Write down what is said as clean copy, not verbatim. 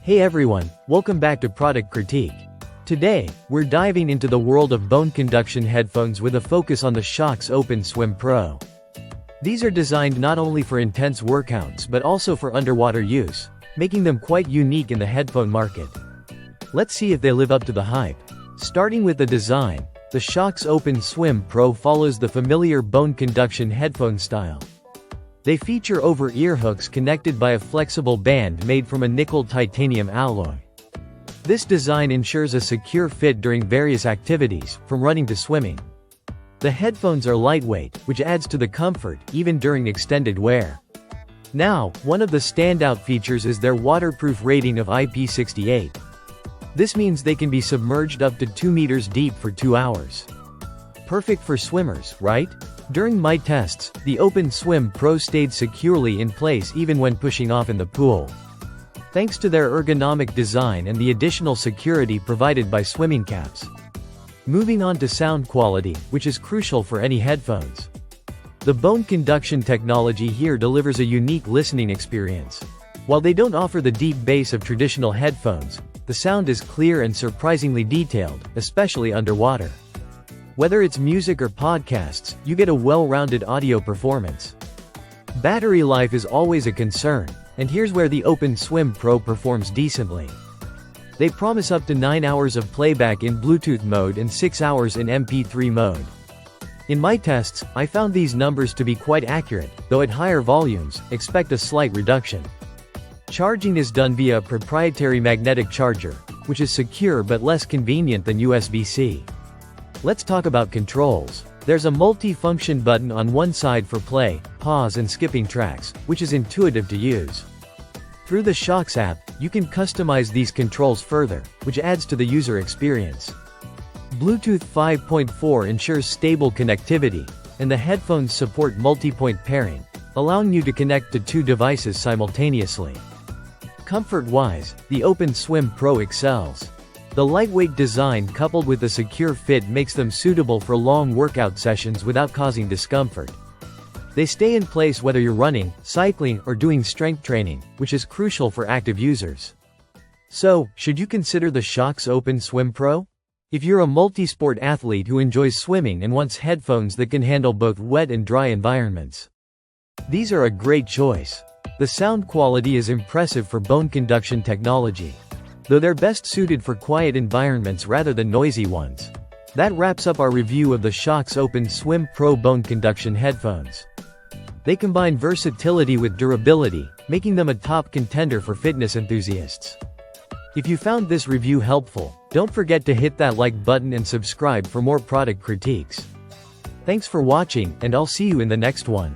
Hey everyone, welcome back to Product Critique. Today, we're diving into the world of bone conduction headphones with a focus on the Shokz OpenSwim Pro. These are designed not only for intense workouts but also for underwater use, making them quite unique in the headphone market. Let's see if they live up to the hype. Starting with the design, the Shokz OpenSwim Pro follows the familiar bone conduction headphone style. They feature over-ear hooks connected by a flexible band made from a nickel titanium alloy. This design ensures a secure fit during various activities, from running to swimming. The headphones are lightweight, which adds to the comfort, even during extended wear. Now, one of the standout features is their waterproof rating of IP68. This means they can be submerged up to 2 meters deep for 2 hours. Perfect for swimmers, right? During my tests, the OpenSwim Pro stayed securely in place even when pushing off in the pool. Thanks to their ergonomic design and the additional security provided by swimming caps. Moving on to sound quality, which is crucial for any headphones. The bone conduction technology here delivers a unique listening experience. While they don't offer the deep bass of traditional headphones, the sound is clear and surprisingly detailed, especially underwater. Whether it's music or podcasts, you get a well-rounded audio performance. Battery life is always a concern, and here's where the OpenSwim Pro performs decently. They promise up to 9 hours of playback in Bluetooth mode and 6 hours in MP3 mode. In my tests, I found these numbers to be quite accurate, though at higher volumes, expect a slight reduction. Charging is done via a proprietary magnetic charger, which is secure but less convenient than USB-C. Let's talk about controls. There's a multi-function button on one side for play, pause and skipping tracks, which is intuitive to use. Through the Shokz app, you can customize these controls further, which adds to the user experience. Bluetooth 5.4 ensures stable connectivity, and the headphones support multi-point pairing, allowing you to connect to 2 devices simultaneously. Comfort-wise, the OpenSwim Pro excels. The lightweight design coupled with the secure fit makes them suitable for long workout sessions without causing discomfort. They stay in place whether you're running, cycling, or doing strength training, which is crucial for active users. So, should you consider the Shokz OpenSwim Pro? If you're a multi-sport athlete who enjoys swimming and wants headphones that can handle both wet and dry environments, these are a great choice. The sound quality is impressive for bone conduction technology, though they're best suited for quiet environments rather than noisy ones. That wraps up our review of the Shokz OpenSwim Pro bone conduction headphones. They combine versatility with durability, making them a top contender for fitness enthusiasts. If you found this review helpful, don't forget to hit that like button and subscribe for more product critiques. Thanks for watching, and I'll see you in the next one.